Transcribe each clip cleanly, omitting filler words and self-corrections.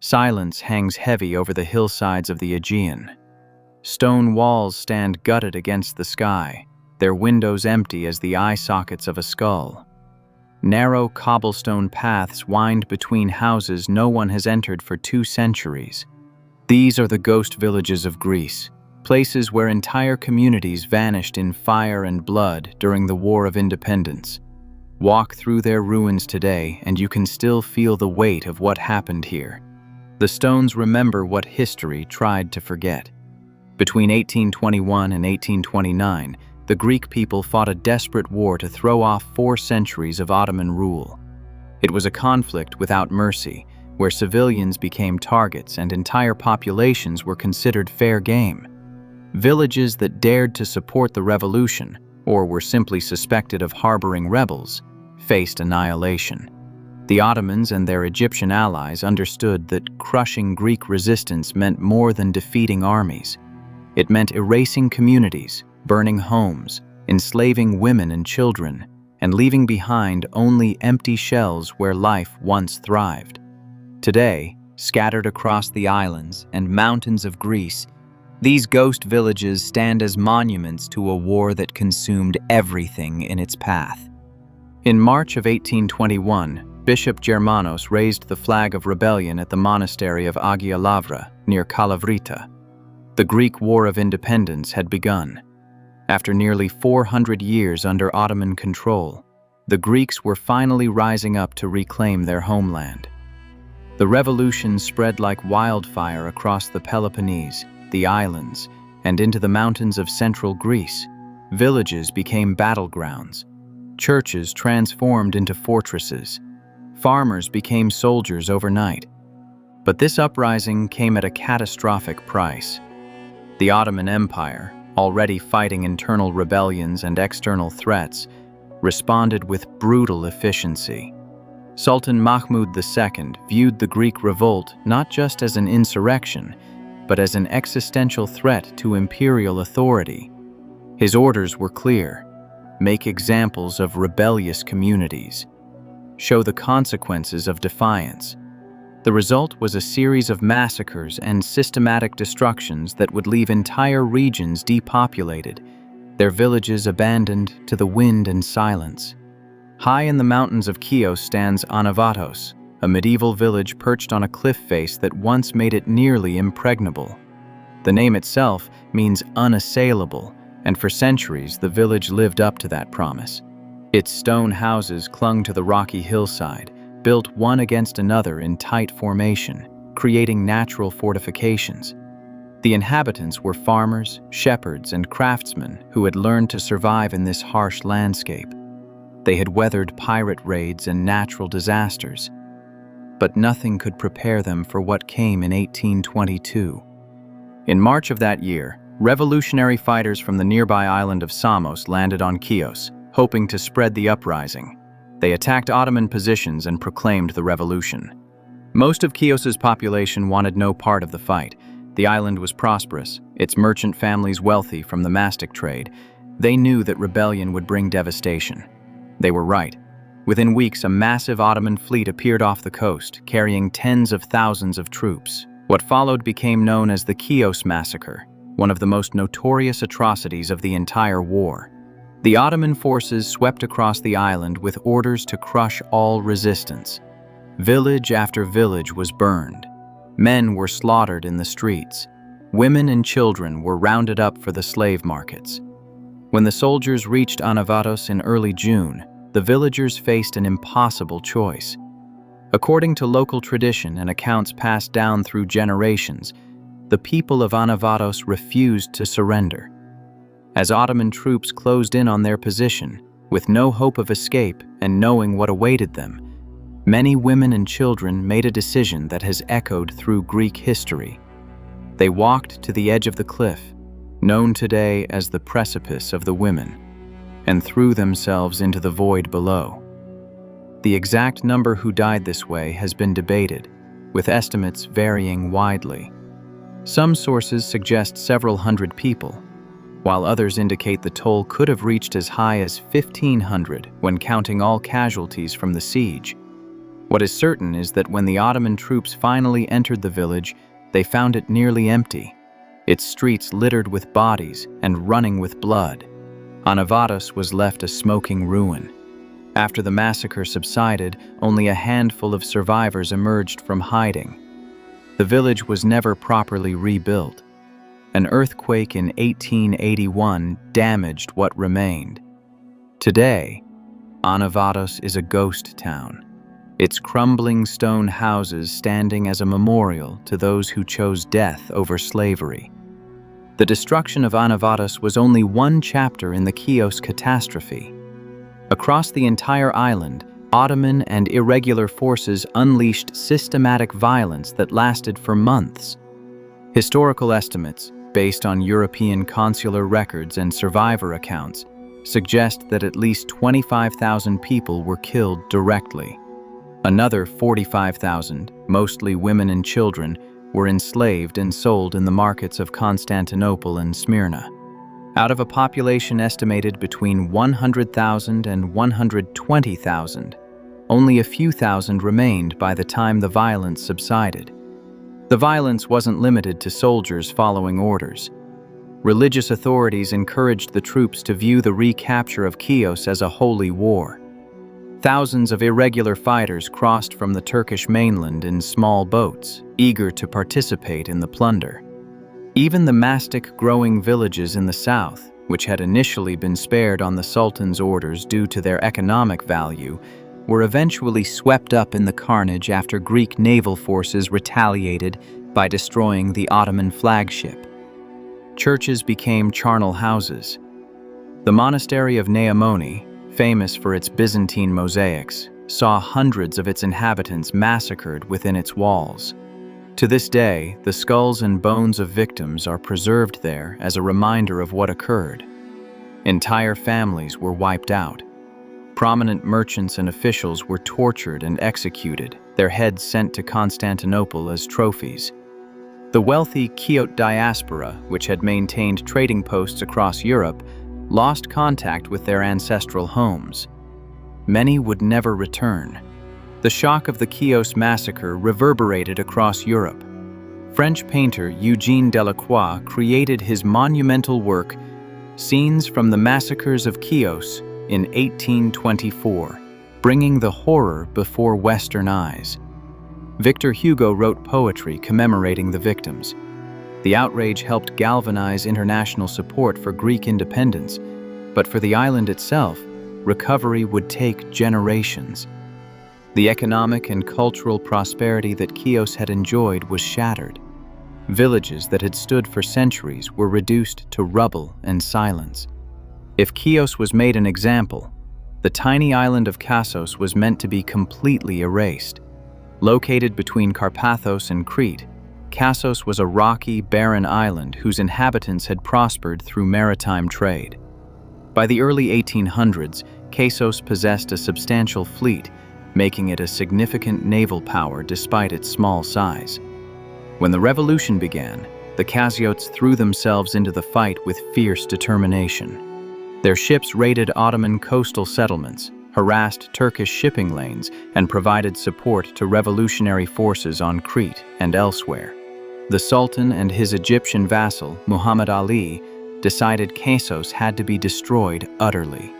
Silence hangs heavy over the hillsides of the Aegean. Stone walls stand gutted against the sky, their windows empty as the eye sockets of a skull. Narrow cobblestone paths wind between houses no one has entered for 2 centuries. These are the ghost villages of Greece, places where entire communities vanished in fire and blood during the War of Independence. Walk through their ruins today and you can still feel the weight of what happened here. The stones remember what history tried to forget. Between 1821 and 1829, the Greek people fought a desperate war to throw off 4 centuries of Ottoman rule. It was a conflict without mercy, where civilians became targets and entire populations were considered fair game. Villages that dared to support the revolution, or were simply suspected of harboring rebels, faced annihilation. The Ottomans and their Egyptian allies understood that crushing Greek resistance meant more than defeating armies. It meant erasing communities, burning homes, enslaving women and children, and leaving behind only empty shells where life once thrived. Today, scattered across the islands and mountains of Greece, these ghost villages stand as monuments to a war that consumed everything in its path. In March of 1821, Bishop Germanos raised the flag of rebellion at the monastery of Agia Lavra, near Kalavrita. The Greek War of Independence had begun. After nearly 400 years under Ottoman control, the Greeks were finally rising up to reclaim their homeland. The revolution spread like wildfire across the Peloponnese, the islands, and into the mountains of central Greece. Villages became battlegrounds. Churches transformed into fortresses. Farmers became soldiers overnight. But this uprising came at a catastrophic price. The Ottoman Empire, already fighting internal rebellions and external threats, responded with brutal efficiency. Sultan Mahmud II viewed the Greek revolt not just as an insurrection, but as an existential threat to imperial authority. His orders were clear: make examples of rebellious communities. Show the consequences of defiance. The result was a series of massacres and systematic destructions that would leave entire regions depopulated, their villages abandoned to the wind and silence. High in the mountains of Chios stands Anavatos, a medieval village perched on a cliff face that once made it nearly impregnable. The name itself means unassailable, and for centuries the village lived up to that promise. Its stone houses clung to the rocky hillside, built one against another in tight formation, creating natural fortifications. The inhabitants were farmers, shepherds, and craftsmen who had learned to survive in this harsh landscape. They had weathered pirate raids and natural disasters, but nothing could prepare them for what came in 1822. In March of that year, revolutionary fighters from the nearby island of Samos landed on Chios, hoping to spread the uprising. They attacked Ottoman positions and proclaimed the revolution. Most of Chios's population wanted no part of the fight. The island was prosperous, its merchant families wealthy from the mastic trade. They knew that rebellion would bring devastation. They were right. Within weeks, a massive Ottoman fleet appeared off the coast, carrying tens of thousands of troops. What followed became known as the Chios Massacre, one of the most notorious atrocities of the entire war. The Ottoman forces swept across the island with orders to crush all resistance. Village after village was burned. Men were slaughtered in the streets. Women and children were rounded up for the slave markets. When the soldiers reached Anavatos in early June, the villagers faced an impossible choice. According to local tradition and accounts passed down through generations, the people of Anavatos refused to surrender. As Ottoman troops closed in on their position, with no hope of escape and knowing what awaited them, many women and children made a decision that has echoed through Greek history. They walked to the edge of the cliff, known today as the precipice of the women, and threw themselves into the void below. The exact number who died this way has been debated, with estimates varying widely. Some sources suggest several hundred people, while others indicate the toll could have reached as high as 1,500 when counting all casualties from the siege. What is certain is that when the Ottoman troops finally entered the village, they found it nearly empty, its streets littered with bodies and running with blood. Anavatos was left a smoking ruin. After the massacre subsided, only a handful of survivors emerged from hiding. The village was never properly rebuilt. An earthquake in 1881 damaged what remained. Today, Anavatos is a ghost town, its crumbling stone houses standing as a memorial to those who chose death over slavery. The destruction of Anavatos was only one chapter in the Chios catastrophe. Across the entire island, Ottoman and irregular forces unleashed systematic violence that lasted for months. Historical estimates, based on European consular records and survivor accounts, suggest that at least 25,000 people were killed directly. Another 45,000, mostly women and children, were enslaved and sold in the markets of Constantinople and Smyrna. Out of a population estimated between 100,000 and 120,000, only a few thousand remained by the time the violence subsided. The violence wasn't limited to soldiers following orders. Religious authorities encouraged the troops to view the recapture of Chios as a holy war. Thousands of irregular fighters crossed from the Turkish mainland in small boats, eager to participate in the plunder. Even the mastic-growing villages in the south, which had initially been spared on the Sultan's orders due to their economic value, were eventually swept up in the carnage after Greek naval forces retaliated by destroying the Ottoman flagship. Churches became charnel houses. The monastery of Naumoni, famous for its Byzantine mosaics, saw hundreds of its inhabitants massacred within its walls. To this day, the skulls and bones of victims are preserved there as a reminder of what occurred. Entire families were wiped out. Prominent merchants and officials were tortured and executed, their heads sent to Constantinople as trophies. The wealthy Chiot diaspora, which had maintained trading posts across Europe, lost contact with their ancestral homes. Many would never return. The shock of the Chios massacre reverberated across Europe. French painter Eugène Delacroix created his monumental work, Scenes from the Massacres of Chios, in 1824, bringing the horror before Western eyes. Victor Hugo wrote poetry commemorating the victims. The outrage helped galvanize international support for Greek independence, but for the island itself, recovery would take generations. The economic and cultural prosperity that Chios had enjoyed was shattered. Villages that had stood for centuries were reduced to rubble and silence. If Chios was made an example, the tiny island of Kasos was meant to be completely erased. Located between Carpathos and Crete, Kasos was a rocky, barren island whose inhabitants had prospered through maritime trade. By the early 1800s, Kasos possessed a substantial fleet, making it a significant naval power despite its small size. When the revolution began, the Kasiots threw themselves into the fight with fierce determination. Their ships raided Ottoman coastal settlements, harassed Turkish shipping lanes, and provided support to revolutionary forces on Crete and elsewhere. The Sultan and his Egyptian vassal, Muhammad Ali, decided Kasos had to be destroyed utterly.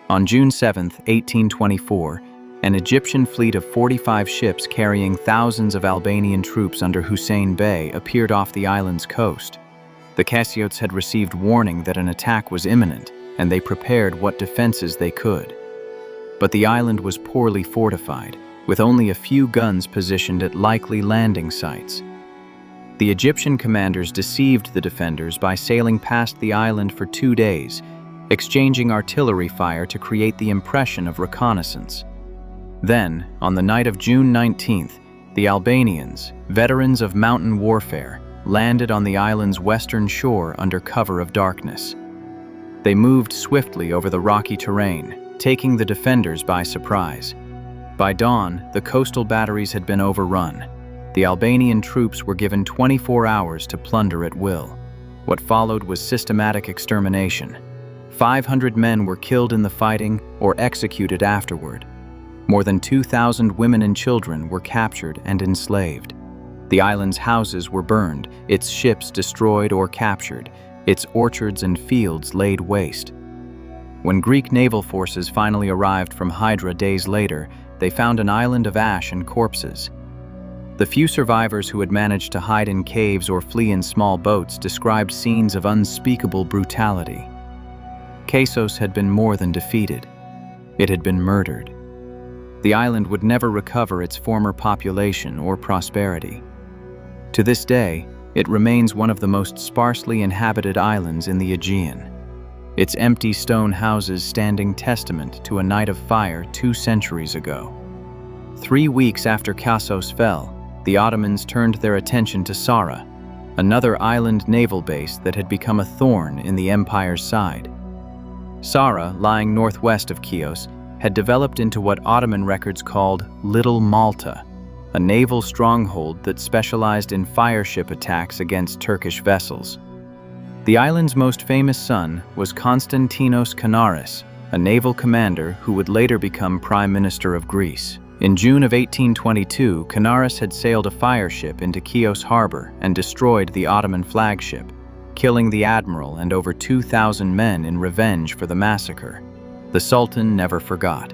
On June 7, 1824, an Egyptian fleet of 45 ships carrying thousands of Albanian troops under Hussein Bey appeared off the island's coast. The Kasiots had received warning that an attack was imminent, and they prepared what defenses they could. But the island was poorly fortified, with only a few guns positioned at likely landing sites. The Egyptian commanders deceived the defenders by sailing past the island for 2 days, exchanging artillery fire to create the impression of reconnaissance. Then, on the night of June 19th, the Albanians, veterans of mountain warfare, landed on the island's western shore under cover of darkness. They moved swiftly over the rocky terrain, taking the defenders by surprise. By dawn, the coastal batteries had been overrun. The Albanian troops were given 24 hours to plunder at will. What followed was systematic extermination. 500 men were killed in the fighting or executed afterward. More than 2,000 women and children were captured and enslaved. The island's houses were burned, its ships destroyed or captured, its orchards and fields laid waste. When Greek naval forces finally arrived from Hydra days later, they found an island of ash and corpses. The few survivors who had managed to hide in caves or flee in small boats described scenes of unspeakable brutality. Kasos had been more than defeated. It had been murdered. The island would never recover its former population or prosperity. To this day, it remains one of the most sparsely inhabited islands in the Aegean, its empty stone houses standing testament to a night of fire 2 centuries ago. 3 weeks after Kasos fell, the Ottomans turned their attention to Psara, another island naval base that had become a thorn in the empire's side. Psara, lying northwest of Chios, had developed into what Ottoman records called Little Malta, a naval stronghold that specialized in fireship attacks against Turkish vessels. The island's most famous son was Konstantinos Kanaris, a naval commander who would later become Prime Minister of Greece. In June of 1822, Kanaris had sailed a fireship into Chios harbor and destroyed the Ottoman flagship, killing the admiral and over 2,000 men in revenge for the massacre. The Sultan never forgot.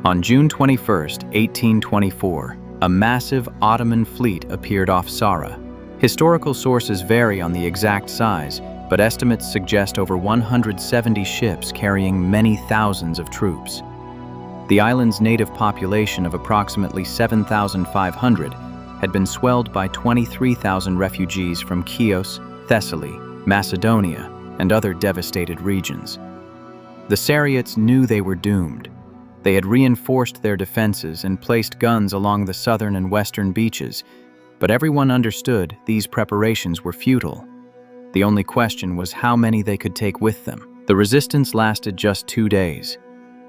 On June 21, 1824, a massive Ottoman fleet appeared off Psara. Historical sources vary on the exact size, but estimates suggest over 170 ships carrying many thousands of troops. The island's native population of approximately 7,500 had been swelled by 23,000 refugees from Chios, Thessaly, Macedonia, and other devastated regions. The Sariots knew they were doomed. They had reinforced their defenses and placed guns along the southern and western beaches, but everyone understood these preparations were futile. The only question was how many they could take with them. The resistance lasted just 2 days.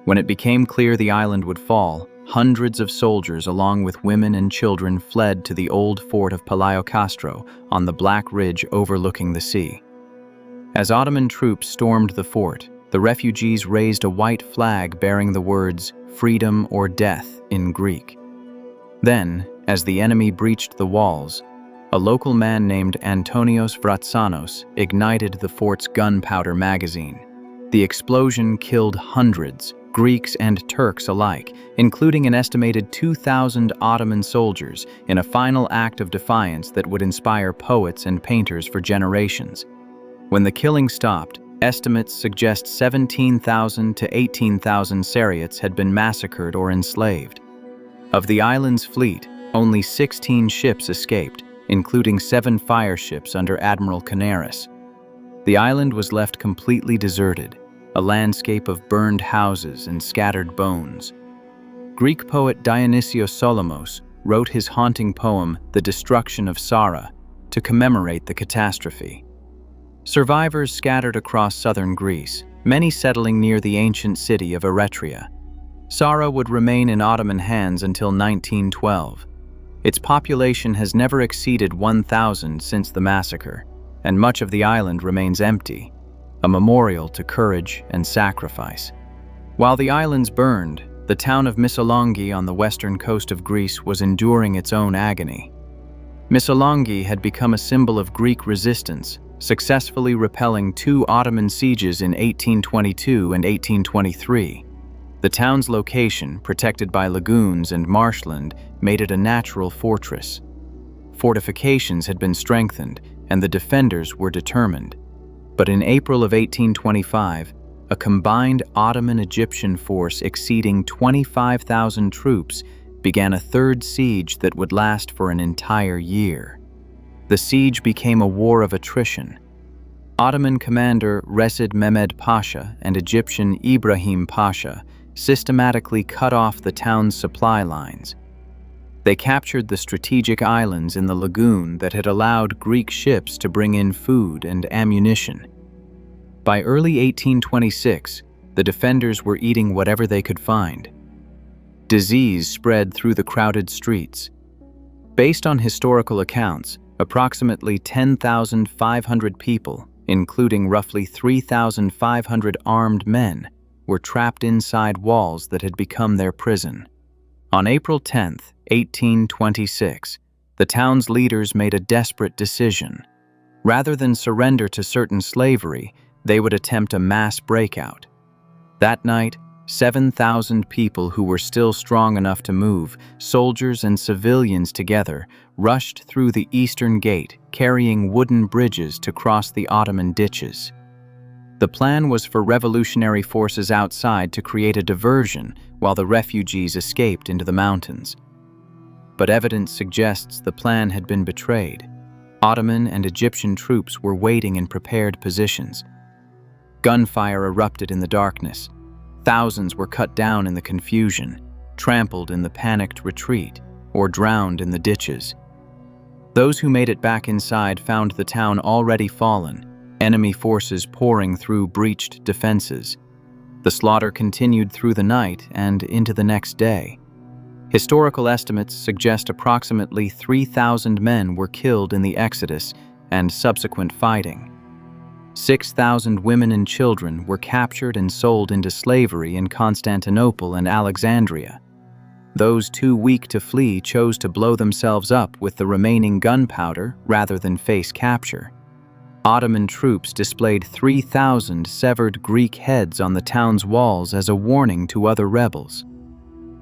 When it became clear the island would fall, hundreds of soldiers along with women and children fled to the old fort of Palaio on the Black Ridge overlooking the sea. As Ottoman troops stormed the fort, the refugees raised a white flag bearing the words "Freedom or Death" in Greek. Then, as the enemy breached the walls, a local man named Antonios Vratsanos ignited the fort's gunpowder magazine. The explosion killed hundreds, Greeks and Turks alike, including an estimated 2,000 Ottoman soldiers, in a final act of defiance that would inspire poets and painters for generations. When the killing stopped, estimates suggest 17,000 to 18,000 Sariots had been massacred or enslaved. Of the island's fleet, only 16 ships escaped, including 7 fireships under Admiral Kanaris. The island was left completely deserted, a landscape of burned houses and scattered bones. Greek poet Dionysios Solomos wrote his haunting poem, The Destruction of Psara, to commemorate the catastrophe. Survivors scattered across southern Greece, many settling near the ancient city of Eretria. Psara would remain in Ottoman hands until 1912. Its population has never exceeded 1,000 since the massacre, and much of the island remains empty, a memorial to courage and sacrifice. While the islands burned, the town of Missolonghi on the western coast of Greece was enduring its own agony. Missolonghi had become a symbol of Greek resistance, successfully repelling 2 Ottoman sieges in 1822 and 1823. The town's location, protected by lagoons and marshland, made it a natural fortress. Fortifications had been strengthened, and the defenders were determined. But in April of 1825, a combined Ottoman-Egyptian force exceeding 25,000 troops began a third siege that would last for an entire year. The siege became a war of attrition. Ottoman commander Reşid Mehmed Pasha and Egyptian Ibrahim Pasha systematically cut off the town's supply lines. They captured the strategic islands in the lagoon that had allowed Greek ships to bring in food and ammunition. By early 1826, the defenders were eating whatever they could find. Disease spread through the crowded streets. Based on historical accounts, approximately 10,500 people, including roughly 3,500 armed men, were trapped inside walls that had become their prison. On April 10, 1826, the town's leaders made a desperate decision. Rather than surrender to certain slavery, they would attempt a mass breakout. That night, 7,000 people who were still strong enough to move, soldiers and civilians together, rushed through the eastern gate, carrying wooden bridges to cross the Ottoman ditches. The plan was for revolutionary forces outside to create a diversion while the refugees escaped into the mountains. But evidence suggests the plan had been betrayed. Ottoman and Egyptian troops were waiting in prepared positions. Gunfire erupted in the darkness. Thousands were cut down in the confusion, trampled in the panicked retreat, or drowned in the ditches. Those who made it back inside found the town already fallen, enemy forces pouring through breached defenses. The slaughter continued through the night and into the next day. Historical estimates suggest approximately 3,000 men were killed in the exodus and subsequent fighting. 6,000 women and children were captured and sold into slavery in Constantinople and Alexandria. Those too weak to flee chose to blow themselves up with the remaining gunpowder rather than face capture. Ottoman troops displayed 3,000 severed Greek heads on the town's walls as a warning to other rebels.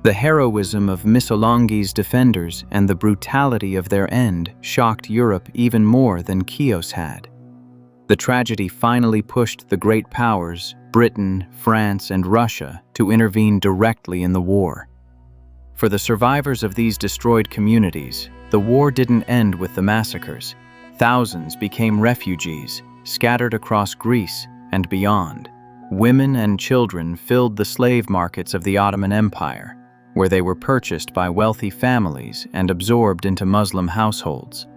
The heroism of Missolonghi's defenders and the brutality of their end shocked Europe even more than Chios had. The tragedy finally pushed the great powers, Britain, France, and Russia, to intervene directly in the war. For the survivors of these destroyed communities, the war didn't end with the massacres. Thousands became refugees, scattered across Greece and beyond. Women and children filled the slave markets of the Ottoman Empire, where they were purchased by wealthy families and absorbed into Muslim households.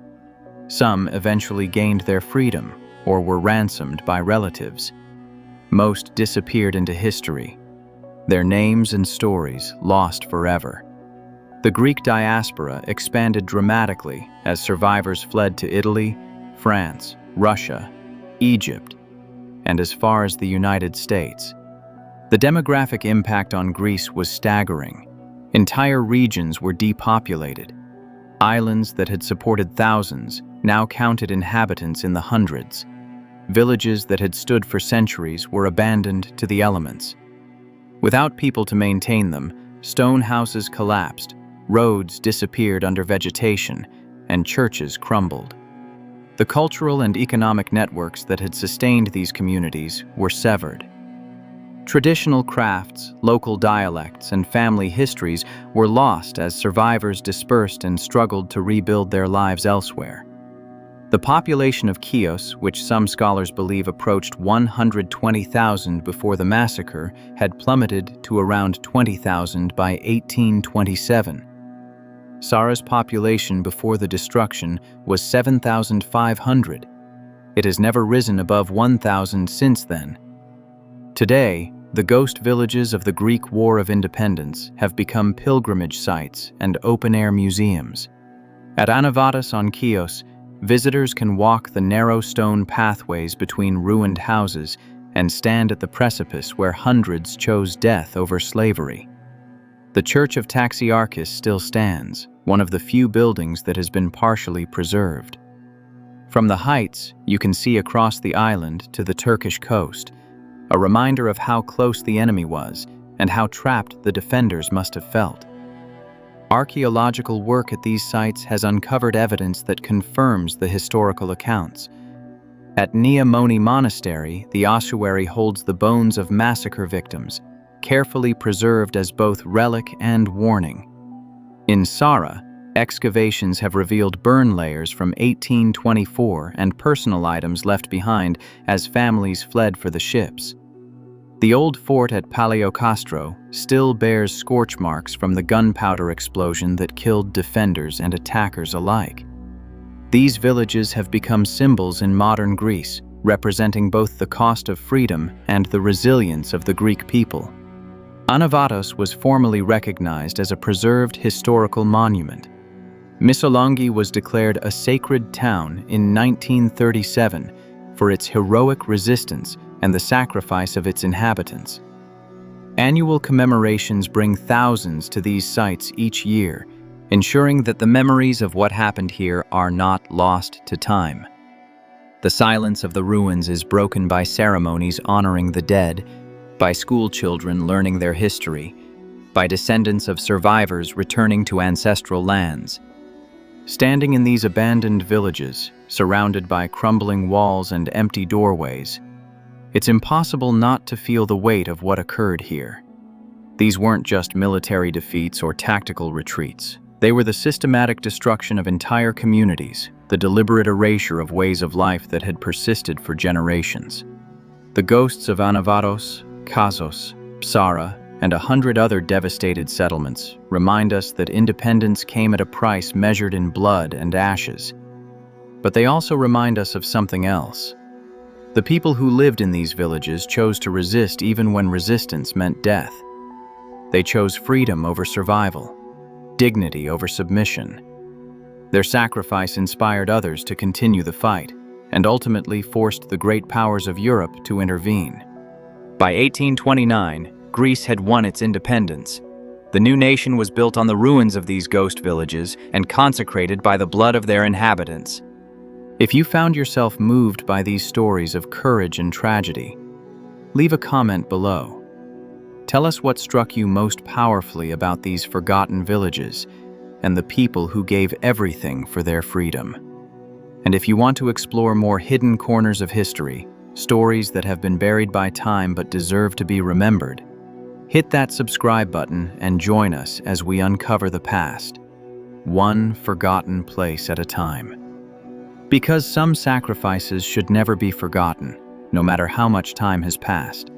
Some eventually gained their freedom or were ransomed by relatives. Most disappeared into history, their names and stories lost forever. The Greek diaspora expanded dramatically as survivors fled to Italy, France, Russia, Egypt, and as far as the United States. The demographic impact on Greece was staggering. Entire regions were depopulated. Islands that had supported thousands now counted inhabitants in the hundreds. Villages that had stood for centuries were abandoned to the elements. Without people to maintain them, stone houses collapsed, roads disappeared under vegetation, and churches crumbled. The cultural and economic networks that had sustained these communities were severed. Traditional crafts, local dialects, and family histories were lost as survivors dispersed and struggled to rebuild their lives elsewhere. The population of Chios, which some scholars believe approached 120,000 before the massacre, had plummeted to around 20,000 by 1827. Psara's population before the destruction was 7,500. It has never risen above 1,000 since then. Today, the ghost villages of the Greek War of Independence have become pilgrimage sites and open-air museums. At Anavatos on Chios, visitors can walk the narrow stone pathways between ruined houses and stand at the precipice where hundreds chose death over slavery. The Church of Taxiarchus still stands, one of the few buildings that has been partially preserved. From the heights, you can see across the island to the Turkish coast, a reminder of how close the enemy was and how trapped the defenders must have felt. Archaeological work at these sites has uncovered evidence that confirms the historical accounts. At Neomoni Monastery, the ossuary holds the bones of massacre victims, carefully preserved as both relic and warning. In Psara, excavations have revealed burn layers from 1824 and personal items left behind as families fled for the ships. The old fort at Paleocastro still bears scorch marks from the gunpowder explosion that killed defenders and attackers alike. These villages have become symbols in modern Greece, representing both the cost of freedom and the resilience of the Greek people. Anavatos was formally recognized as a preserved historical monument. Missolonghi was declared a sacred town in 1937 for its heroic resistance and the sacrifice of its inhabitants. Annual commemorations bring thousands to these sites each year, ensuring that the memories of what happened here are not lost to time. The silence of the ruins is broken by ceremonies honoring the dead, by school children learning their history, by descendants of survivors returning to ancestral lands. Standing in these abandoned villages, surrounded by crumbling walls and empty doorways, it's impossible not to feel the weight of what occurred here. These weren't just military defeats or tactical retreats. They were the systematic destruction of entire communities, the deliberate erasure of ways of life that had persisted for generations. The ghosts of Anavatos, Kasos, Psara, and 100 other devastated settlements remind us that independence came at a price measured in blood and ashes. But they also remind us of something else. The people who lived in these villages chose to resist even when resistance meant death. They chose freedom over survival, dignity over submission. Their sacrifice inspired others to continue the fight, and ultimately forced the great powers of Europe to intervene. By 1829, Greece had won its independence. The new nation was built on the ruins of these ghost villages and consecrated by the blood of their inhabitants. If you found yourself moved by these stories of courage and tragedy, leave a comment below. Tell us what struck you most powerfully about these forgotten villages and the people who gave everything for their freedom. And if you want to explore more hidden corners of history, stories that have been buried by time but deserve to be remembered, hit that subscribe button and join us as we uncover the past, one forgotten place at a time. Because some sacrifices should never be forgotten, no matter how much time has passed.